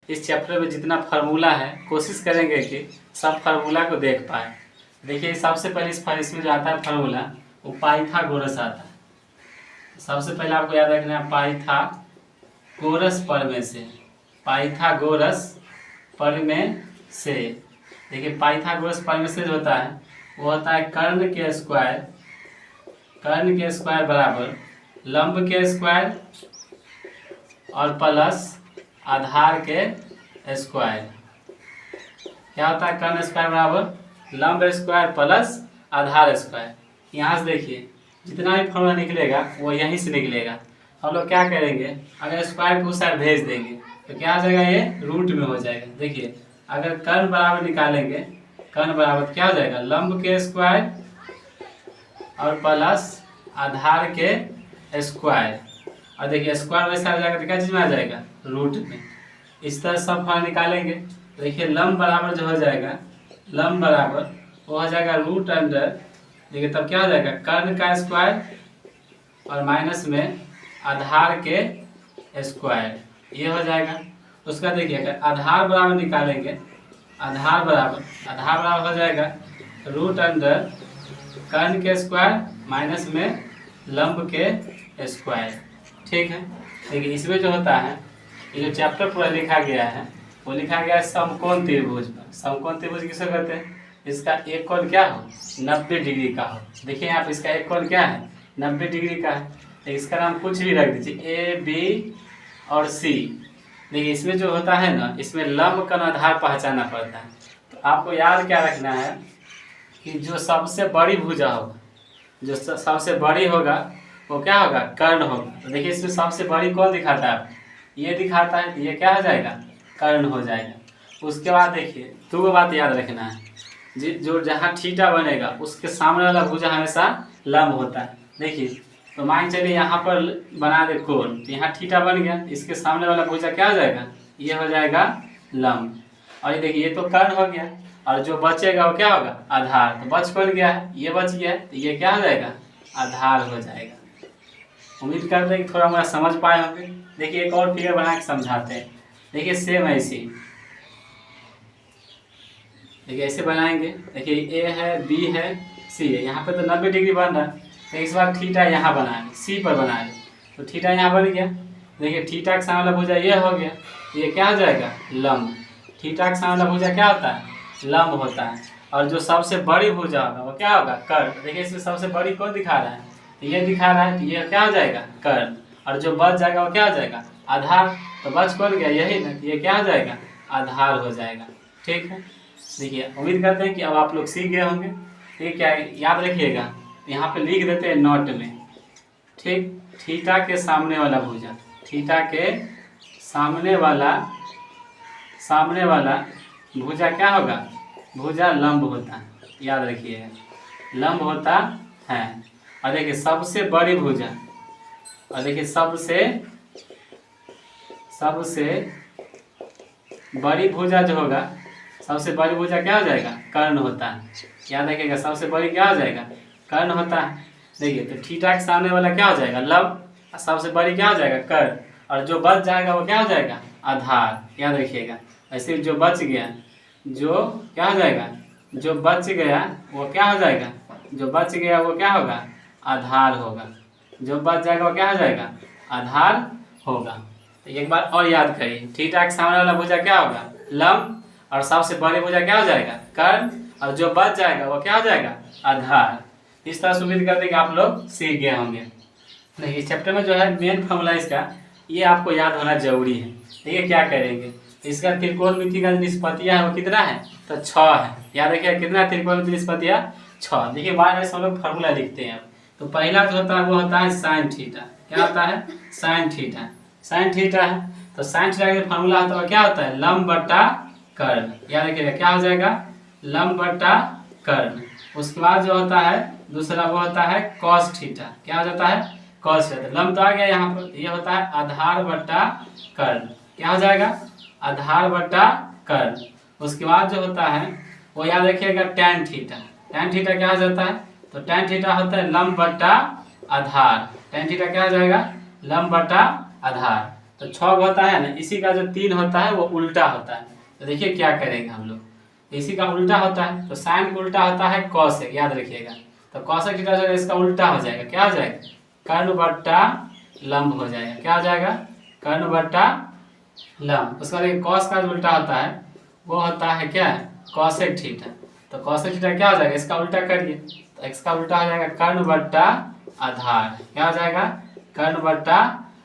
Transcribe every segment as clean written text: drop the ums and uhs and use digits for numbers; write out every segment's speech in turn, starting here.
इस चैप्टर में जितना फार्मूला है कोशिश करेंगे कि सब फार्मूला को देख पाए। देखिए सबसे पहले इसमें जो आता है फार्मूला वो पाइथागोरस आता है। सबसे पहले आपको याद रखना है पाइथागोरस प्रमेय से, पाइथागोरस प्रमेय से। देखिए पाइथागोरस प्रमेय से जो होता है वो होता है कर्ण के स्क्वायर बराबर लंब के स्क्वायर और प्लस आधार के स्क्वायर। क्या होता है कर्ण स्क्वायर बराबर लंब स्क्वायर प्लस आधार स्क्वायर। यहाँ से देखिए जितना भी फॉर्मूला निकलेगा वो यहीं से निकलेगा। हम लोग क्या करेंगे, अगर स्क्वायर को उस साइड भेज देंगे तो क्या हो जाएगा, ये रूट में हो जाएगा। देखिए अगर कर्ण बराबर निकालेंगे, कर्ण बराबर क्या हो जाएगा लंब के स्क्वायर और प्लस आधार के स्क्वायर। और देखिए स्क्वायर वैसे आ जाएगा तो क्या चीज में आ जाएगा, रूट में। इस तरह सब फॉर्म निकालेंगे तो देखिए लंब बराबर जो हो जाएगा, लंब बराबर वो हो जाएगा रूट अंडर, देखिए तब क्या हो जाएगा कर्ण का स्क्वायर और माइनस में आधार के स्क्वायर, ये हो जाएगा। उसका देखिए अगर आधार बराबर निकालेंगे, आधार बराबर हो जाएगा रूट अंडर कर्ण के स्क्वायर माइनस में लंब के स्क्वायर। ठीक है, देखिए इसमें जो होता है ये जो चैप्टर पूरा लिखा गया है वो लिखा गया है समकोण त्रिभुज पर। समकोण त्रिभुज किसे कहते हैं, इसका एक कोण क्या हो 90 डिग्री का हो। देखिए यहाँ पे इसका एक कोण क्या है 90 डिग्री का है। तो इसका नाम कुछ भी रख दीजिए ए बी और सी। देखिए इसमें जो होता है ना, इसमें लंब का आधार पहचानना पड़ता है। तो आपको याद क्या रखना है कि जो सबसे बड़ी भुजा होगा, जो सबसे बड़ी होगा वो क्या होगा कर्ण होगा। तो देखिए इसमें सबसे बड़ी कौन दिखाता है, ये दिखाता है, तो ये क्या हो जाएगा कर्ण हो जाएगा। उसके बाद देखिए दो बात याद रखना है, जो जहाँ थीटा बनेगा उसके सामने वाला भुजा हमेशा लंब होता है। देखिए तो मान चलिए यहाँ पर बना दे कोण, तो यहाँ थीटा बन गया, इसके सामने वाला भुजा क्या हो जाएगा, ये हो जाएगा लंब। और ये देखिए ये तो कर्ण हो गया और जो बचेगा वो क्या होगा आधार। तो बच कौन गया है, ये बच गया है, तो ये क्या हो जाएगा आधार हो जाएगा। उम्मीद करते हैं कि थोड़ा मोड़ा समझ पाए होंगे। देखिए एक और फिगर बना के समझाते हैं। देखिए सेम ऐसे, देखिए ऐसे बनाएंगे। देखिए ए है, बी है, सी है। यहाँ पे तो 90 डिग्री बन रहा है, तो इस बार थीटा यहाँ बनाएंगे, सी पर बनाएंगे। तो थीटा यहाँ बन गया। देखिए थीटा के सामने वाला भुजा ये हो गया, ये क्या हो जाएगा लंब। थीटा के सामने वाला भुजा क्या होता है लंब होता है। और जो सबसे बड़ी भुजा होगा वो क्या होगा कर्ण। देखिए इसमें सबसे बड़ी कौन दिखा रहा है, ये दिखा रहा है, तो ये क्या हो जाएगा कर्ण। और जो बच जाएगा वो क्या हो जाएगा आधार। तो बच कौन गया यही ना, ये क्या हो जाएगा आधार हो जाएगा। ठीक है, देखिए उम्मीद करते हैं कि अब आप लोग सीख गए होंगे। ठीक, क्या याद रखिएगा, यहाँ पे लिख देते हैं नोट में। ठीक, थीटा के सामने वाला भुजा, थीटा के सामने वाला भुजा क्या होगा, भुजा लंब होता है, याद रखिएगा लंब होता है। और देखिए सबसे बड़ी भुजा, और देखिए सबसे बड़ी भुजा जो होगा, सबसे बड़ी भुजा क्या हो जाएगा कर्ण होता है। याद रखिएगा सबसे बड़ी क्या हो जाएगा कर्ण होता है। देखिए तो थीटा के सामने वाला क्या हो जाएगा लंब, सबसे बड़ी क्या हो जाएगा कर्ण, और जो बच जाएगा वो क्या हो जाएगा आधार। याद रखिएगा ऐसे जो बच गया, जो क्या हो जाएगा, जो बच गया वो क्या हो जाएगा, जो बच गया वो क्या होगा आधार होगा। जो बच जाएगा वो क्या हो जाएगा आधार होगा। तो एक बार और याद करिए, थीटा के सामने वाला भुजा क्या होगा लंब, और सबसे बड़ी भुजा क्या हो जाएगा कर्ण, और जो बच जाएगा वो क्या हो जाएगा आधार। इस तरह से उम्मीद करते हैं कि आप लोग सीख गए होंगे। देखिए चैप्टर में जो है मेन फॉर्मूला इसका ये आपको याद होना जरूरी है। देखिए क्या करेंगे, इसका त्रिकोणमिति का निष्पत्तियां है वो कितना है, तो 6 है। याद रखिए कितना त्रिकोणमिति निष्पत्तियां 6। देखिए बार हम लोग फार्मूला लिखते हैं। तो पहला जो होता है वो होता है साइन थीटा। क्या होता है साइन थीटा, साइन थीटा है। तो साइन थीटा का फार्मूला होता है क्या होता है लंब बटा कर्ण। याद रखिएगा क्या हो जाएगा लंब बटा कर्ण। उसके बाद जो होता है दूसरा वो होता है कॉस थीटा। क्या हो जाता है कॉस थीटा। लंब तो आ गया यहाँ पर, ये होता है आधार बटा कर्ण। क्या हो जाएगा आधार बटा कर्ण। उसके बाद जो होता है वो याद रखिएगा टैन थीटा। टैन थीटा क्या हो जाता है, तो टैन थीटा होता है लंब बटा आधार। टैन थीटा क्या हो जाएगा लंब बटा आधार। तो 6 होता है ना, इसी का जो 3 होता है वो उल्टा होता है। तो देखिए क्या करेंगे हम लोग, इसी का उल्टा होता है तो साइन का उल्टा होता है कॉसेक, याद रखिएगा। तो कॉसेक थीटा जो है इसका उल्टा हो जाएगा, क्या हो जाएगा, कर्ण बट्टा लंब हो जाएगा। क्या हो जाएगा, कर्ण बट्टा लंब। उसका देखिए कॉस का जो उल्टा होता है वो होता है क्या, कॉसेक थीटा। तो कॉसेक थीटा क्या हो जाएगा, इसका उल्टा करिए तो x का उल्टा हो जाएगा कर्ण बट्टा आधार। क्या हो जाएगा, कर्ण बट्टा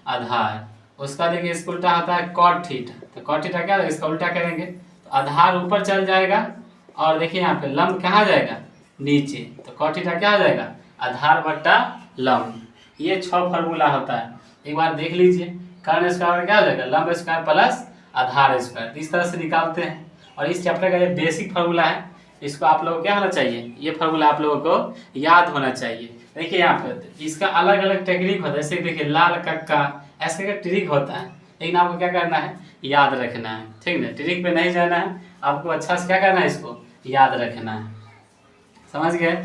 आधार। उसका देखिए इसका उल्टा होता है कॉट थीटा। तो कॉट थीटा क्या होगा, इसका उल्टा करेंगे तो आधार ऊपर चल जाएगा और देखिए यहाँ पे लंब कहाँ जाएगा, नीचे। तो कॉट थीटा क्या हो जाएगा, आधार बट्टा लंब। ये 6 फार्मूला होता है, एक बार देख लीजिए। कर्ण स्क्वायर क्या हो जाएगा, लंब स्क्वायर प्लस आधार स्क्वायर, इस तरह से निकालते हैं। और इस चैप्टर का ये बेसिक फार्मूला है, इसको आप लोगों को क्या होना चाहिए, ये फार्मूला आप लोगों को याद होना चाहिए। देखिए यहाँ पे इसका अलग अलग टेक्निक होता है, जैसे देखिए लाल कक्का ऐसे का ट्रिक होता है, लेकिन आपको क्या करना है, याद रखना है, ठीक ना। ट्रिक पे नहीं जाना है, आपको अच्छा से क्या करना है, इसको याद रखना है। समझ गए।